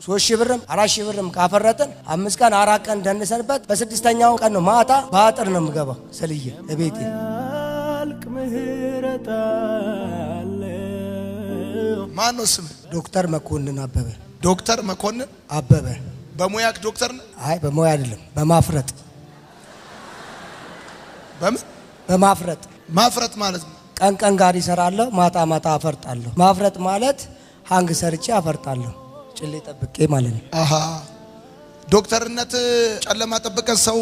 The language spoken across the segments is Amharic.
3,000 ብርም 4,000 ብርም ካፈረጥን 5 ቀን 4 ቀን ደንሰንበት በስድስተኛው ቀን ነው ማታ ባጥር ነው የምገባው ሰልዬ እቤቴ ማን ነው ስም? ዶክተር መኮንን አበበ። ዶክተር መኮንን አበበ። በሙያክ ዶክተር ነህ? አይ በሙያ አይደለም፣ በማፍረጥ በምን በማፍረጥ ማፍረጥ ማለት ነው? ቀን ቀን ጋር ይሰራለሁ፣ ማታ ማታ አፈርጣለሁ። ማፍረጥ ማለት ሃንግ ሰርቼ አፈርጣለሁ፣ ጭሌ ጠብቄ ማለት ነው። አሃ ዶክተርነት ጨለማ ጠብቀህ ሰው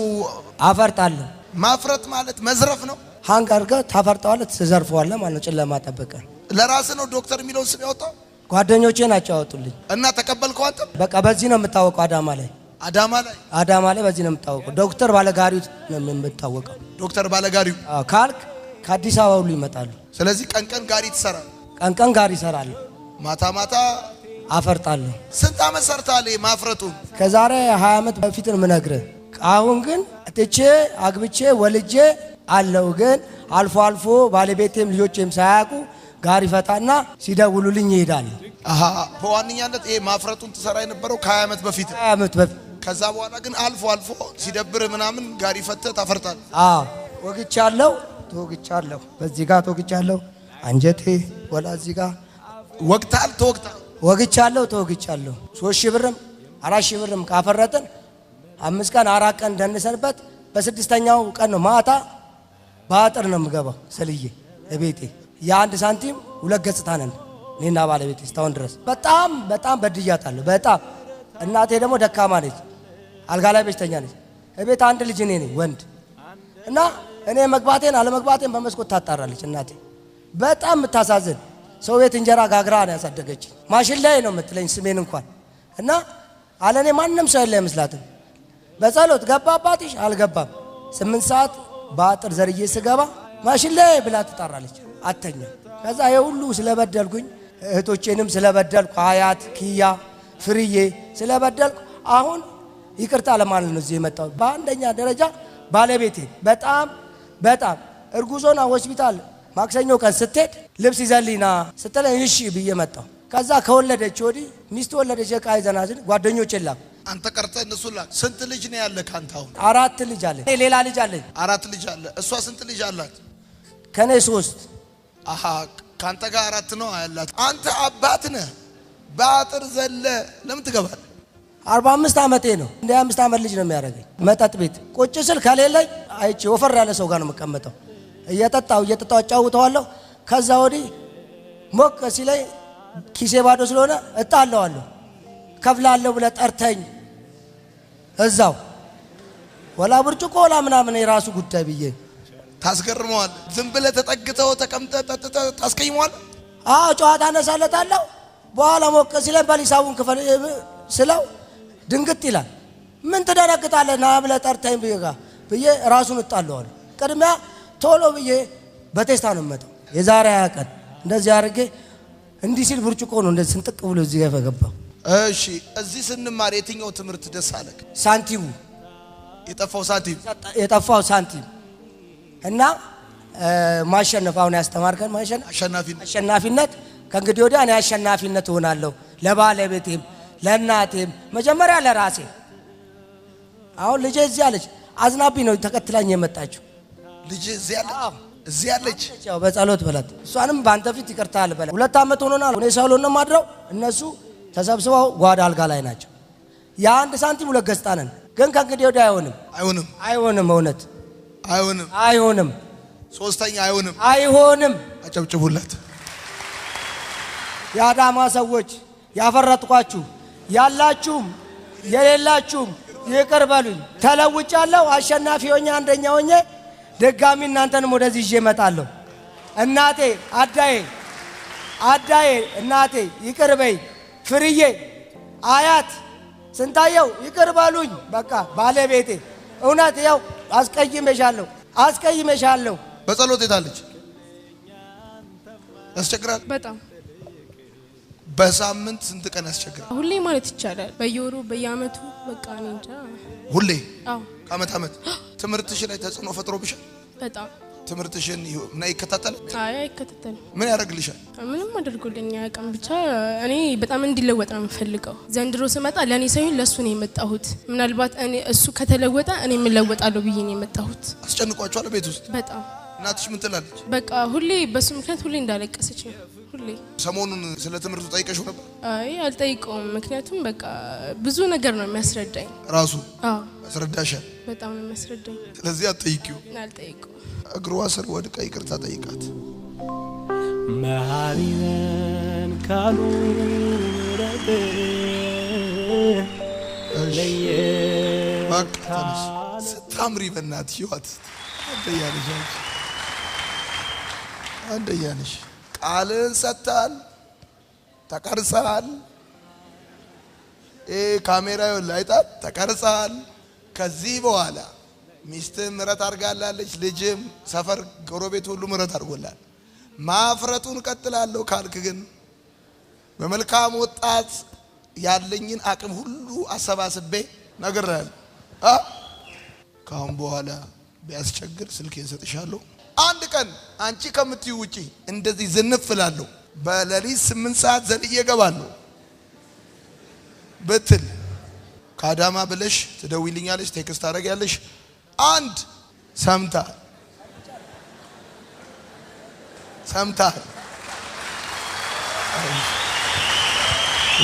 አፈርጣለሁ። ማፍረጥ ማለት መዝረፍ ነው። ሃንግ አድርገህ ታፈርጠዋለህ፣ ትዘርፈዋለህ ማለት ነው። ጨለማ ጠብቀህ ለራስህ ነው ዶክተር የሚለውን ስም ያወጣው? ጓደኞቼ ናቸው ያወጡልኝ። እና ተቀበልከው አንተ? በቃ በዚህ ነው የምታወቀው። አዳማ ላይ በዚህ ነው የምታወቀው። ዶክተር ባለጋሪው ነው የምታወቀው። ዶክተር ባለጋሪው ካልክ ከአዲስ አበባ ሁሉ ይመጣሉ። ስለዚህ ቀን ቀን ጋሪ ትሰራለህ? ቀን ቀን ጋሪ እሰራለሁ፣ ማታ ማታ አፈርጣለሁ። ስንት ዓመት ሰርታል ማፍረጡ? ከዛሬ 20 ዓመት በፊት ነው የምነግርህ። አሁን ግን እጥቼ አግብቼ ወልጄ አለው። ግን አልፎ አልፎ ባለቤቴም ልጆቼም ሳያውቁ ጋሪ ፈታና ሲደውሉልኝ ይሄዳል። አሃ በዋንኛነት ይሄ ማፍረጡን ትሰራ የነበረው ከ20 ዓመት በፊት? 20 ዓመት በፊት። ከዛ በኋላ ግን አልፎ አልፎ ሲደብር ምናምን ጋሪ ፈተህ ታፈርጣለህ? አዎ ወግቻለሁ፣ ተወግቻለሁ። በዚህ ጋር ተወግቻለሁ፣ አንጀቴ ወላ እዚህ ጋር ወግታል። ተወግታል? ወግቻለሁ፣ ተወግቻለሁ። 3,000 ብርም 4,000 ብርም ካፈረጥን 5 ቀን 4 ቀን ደንሰንበት በስድስተኛው ቀን ነው ማታ ባጥር ነው የምገባው ሰልዬ እቤቴ። የአንድ ሳንቲም 2 ገጽታ ነን እኔና ባለቤቴ እስካሁን ድረስ። በጣም በጣም በድያታለሁ። በጣም እናቴ ደግሞ ደካማ ነች፣ አልጋ ላይ በሽተኛ ነች። እቤት አንድ ልጅ እኔ ነኝ ወንድ እና እኔ መግባቴን አለመግባቴን በመስኮት ታጣራለች እናቴ። በጣም የምታሳዝን ሰው ቤት እንጀራ ጋግራ ነው ያሳደገች። ማሽን ላይ ነው የምትለኝ ስሜን እንኳን እና አለኔ ማንም ሰው የለ አይመስላትም። በጸሎት ገባ አባትሽ አልገባም። 8 ሰዓት በአጥር ዘርዬ ስገባ ማሽን ላይ ብላ ትጣራለች፣ አተኛ። ከዛ የሁሉ ስለበደልኩኝ እህቶቼንም ስለበደልኩ አያት ኪያ ፍርዬ ስለበደልኩ አሁን ይቅርታ ለማለት ነው እዚህ የመጣው። በአንደኛ ደረጃ ባለቤቴ በጣም እርጉዞና ሆስፒታል ማክሰኞ ቀን ስትሄድ ልብስ ይዘልኝና ስትለኝ እሺ ብዬ መጣሁ። ከዛ ከወለደች ወዲህ ሚስት ወለደች፣ ዕቃ ይዘናል ጓደኞቼ ላኩ። አንተ ቀርተህ እነሱ ላክ። ስንት ልጅ ነው ያለ ካንተ? አሁን 4 ልጅ አለ። ሌላ ልጅ አለኝ። 4 ልጅ አለ። እሷ ስንት ልጅ አላት? ከኔ 3። አሃ ካንተ ጋር 4 ነው ያላት። አንተ አባት ነህ። በአጥር ዘለ ለምን ትገባለህ? 45 ዓመቴ ነው። እንደ 5 ዓመት ልጅ ነው የሚያደርገኝ። መጠጥ ቤት ቁጭ ስል ከሌለኝ አይቼ ወፈር ያለ ሰው ጋር ነው የምቀመጠው። እየጠጣው አጫውተዋለሁ። ከዛ ወዲህ ሞቅ ሲለኝ ኪሴ ባዶ ስለሆነ እጣለዋለሁ። ከፍላለሁ ብለህ ጠርተኝ እዛው ወላ ብርጭቆ ወላ ምናምን የራሱ ጉዳይ ብዬ ታስገርመዋል። ዝም ብለህ ተጠግተው ተቀምጠህ ጠጥተህ ታስቀይመዋል። አዎ ጨዋታ አነሳለታለሁ። በኋላ ሞቅ ሲለኝ በሊሳቡን ክፈል ስለው ድንግጥ ይላል። ምን ትደነግጣለህ ና ብለህ ጠርተኝ ብዬ ራሱን እጣለዋለሁ። ቅድሚያ ቶሎ ብዬ በቴስታ ነው የምመጣው። የዛሬ 20 ቀን እንደዚህ አድርጌ እንዲህ ሲል ብርጭቆ ነው እንደዚህ ስንጥቅ ብሎ እዚህ ጋር ገባው። እሺ እዚህ ስንማር የትኛው ትምህርት ደስ አለህ? ሳንቲሙ የጠፋው ሳንቲም እና ማሸነፍ። አሁን ያስተማርከን አሸናፊነት። ከእንግዲህ ወዲያ እኔ አሸናፊነት እሆናለሁ፣ ለባለቤቴም ለእናቴም መጀመሪያ ለራሴ። አሁን ልጄ እዚህ አለች፣ አዝናብኝ ነው ተከትላኝ የመጣችው። ልጄ እዚህ አለች። ያው በጸሎት በላት። እሷንም በአንተ ፊት ይቅርታል በላት። 2 ዓመት ሆኖናል። እኔ ሳሎን ነው ማድረው፣ እነሱ ተሰብስበው ጓዳ አልጋ ላይ ናቸው። የአንድ ሳንቲም 2 ገጽታ ነን። ግን ከእንግዲህ ወዲያ አይሆንም። እውነት አይሆንም። ሶስተኛ አይሆንም። አጨብጭቡለት። የአዳማ ሰዎች ያፈረጥኳችሁ ያላችሁም የሌላችሁም ይቅር በሉኝ። ተለውጫለሁ። አሸናፊ ሆኜ አንደኛ ሆኜ ደጋሚ እናንተንም ወደዚህ ይዤ እመጣለሁ። እናቴ አዳዬ እናቴ ይቅር በይ። ፍርዬ አያት ስንታየው ይቅር በሉኝ። በቃ ባለቤቴ እውነት ያው አስቀይሜሻለሁ። በጸሎት የታለች? ያስቸግራል በጣም። በሳምንት ስንት ቀን ያስቸግራል? ሁሌ ማለት ይቻላል በየወሩ በየአመቱ በቃ እኔ እንጃ። ሁሌ? አዎ። ከአመት ትምህርትሽ ላይ ተጽዕኖ ፈጥሮብሻል? በጣም ትምርትሽን ምን አይከታተል? አይ አይከታተል። ምን ያደርግልሻል? ምንም አድርጎልኝ አያውቅም። ብቻ እኔ በጣም እንዲለወጥ ነው የምፈልገው። ዘንድሮ ስመጣ ለኔ ሳይሆን ለሱ ነው የመጣሁት። ምናልባት እኔ እሱ ከተለወጠ እኔ ምን ለወጣለሁ ብዬ ነው የመጣሁት። አስጨንቋቸዋል ቤት ውስጥ በጣም። እናትሽ ምን ትላለች? በቃ ሁሌ በሱ ምክንያት ሁሌ እንዳለቀሰች ነው ሁሌ። ሰሞኑን ስለ ትምርቱ ጠይቀሽው ነበር? አይ አልጠይቀውም። ምክንያቱም በቃ ብዙ ነገር ነው የሚያስረዳኝ ራሱ። ያስረዳሻል? በጣም ነው የሚያስረዳኝ። ስለዚህ አትጠይቂው። አልጠይቀውም። እግሯ ስር ወድቃ ይቅርታ ጠይቃት። መሃሪነን ካሉ ረብ በቃ ስታምሪ በእናትሽ ይዋት አንደኛነሽ ቃልን ሰጥታል፣ ተቀርጸሃል። ካሜራው ላይጣት ተቀርጸሃል። ከዚህ በኋላ ሚስትም ምረት አርጋላለች፣ ልጅም ሰፈር ጎረቤት ሁሉ ምረት አርጎላል። ማፍረቱን ቀጥላለሁ ካልክ ግን በመልካም ወጣት ያለኝን አቅም ሁሉ አሰባስቤ ነግሬሃለሁ። ካሁን በኋላ ቢያስቸግር ስልኬን ሰጥሻለሁ። አንድ ቀን አንቺ ከምትዩ ውጪ እንደዚህ ዝንፍ እላለሁ፣ በሌሊት 8 ሰዓት ዘልዬ እገባለሁ ብትል ካዳማ ብለሽ ትደውይልኛለሽ፣ ቴክስት ታደርጊያለሽ። አንድ ሰምታ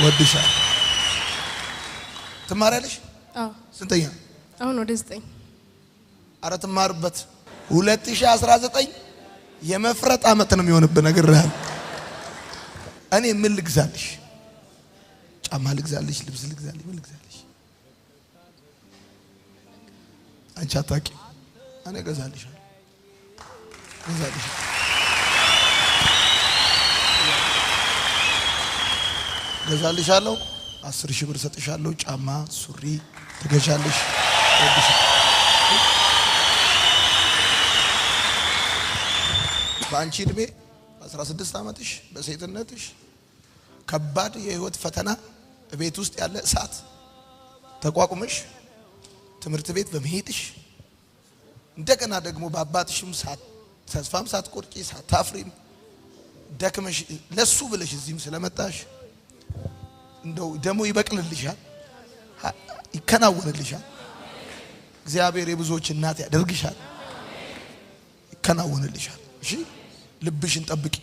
ወድሻል። ትማሪያለሽ? ስንተኛ? አሁን ወደ 9። አረ ትማርበት። 2019 የመፍረጥ አመት ነው የሚሆንብህ ነግሬሃለሁ። እኔ ምን ልግዛልሽ? ጫማ ልግዛልሽ? ልብስ ልግዛልሽ? ምን ልግዛልሽ? አንቺ አታውቂም። እኔ እገዛልሻለሁ። ገዛልሻለሁ። 10,000 ብር ሰጥሻለሁ። ጫማ ሱሪ ትገዣለሽ። በአንቺ እድሜ 16 ዓመትሽ በሴትነትሽ ከባድ የህይወት ፈተና ቤት ውስጥ ያለ እሳት ተቋቁመሽ ትምህርት ቤት በመሄድሽ እንደገና ደግሞ በአባትሽም ተስፋም ሳትቆርጪ ሳታፍሪም ደክመሽ ለሱ ብለሽ እዚህም ስለመጣሽ እንደው ደሞ ይበቅልልሻል፣ ይከናወንልሻል። እግዚአብሔር የብዙዎች እናት ያደርግሻል፣ ይከናወንልሻል። እሺ ልብሽን ጠብቂ።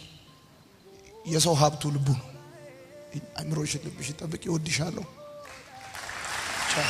የሰው ሀብቱ ልቡ ነው። አእምሮሽን ልብሽን ጠብቂ። እወድሻለሁ። ቻው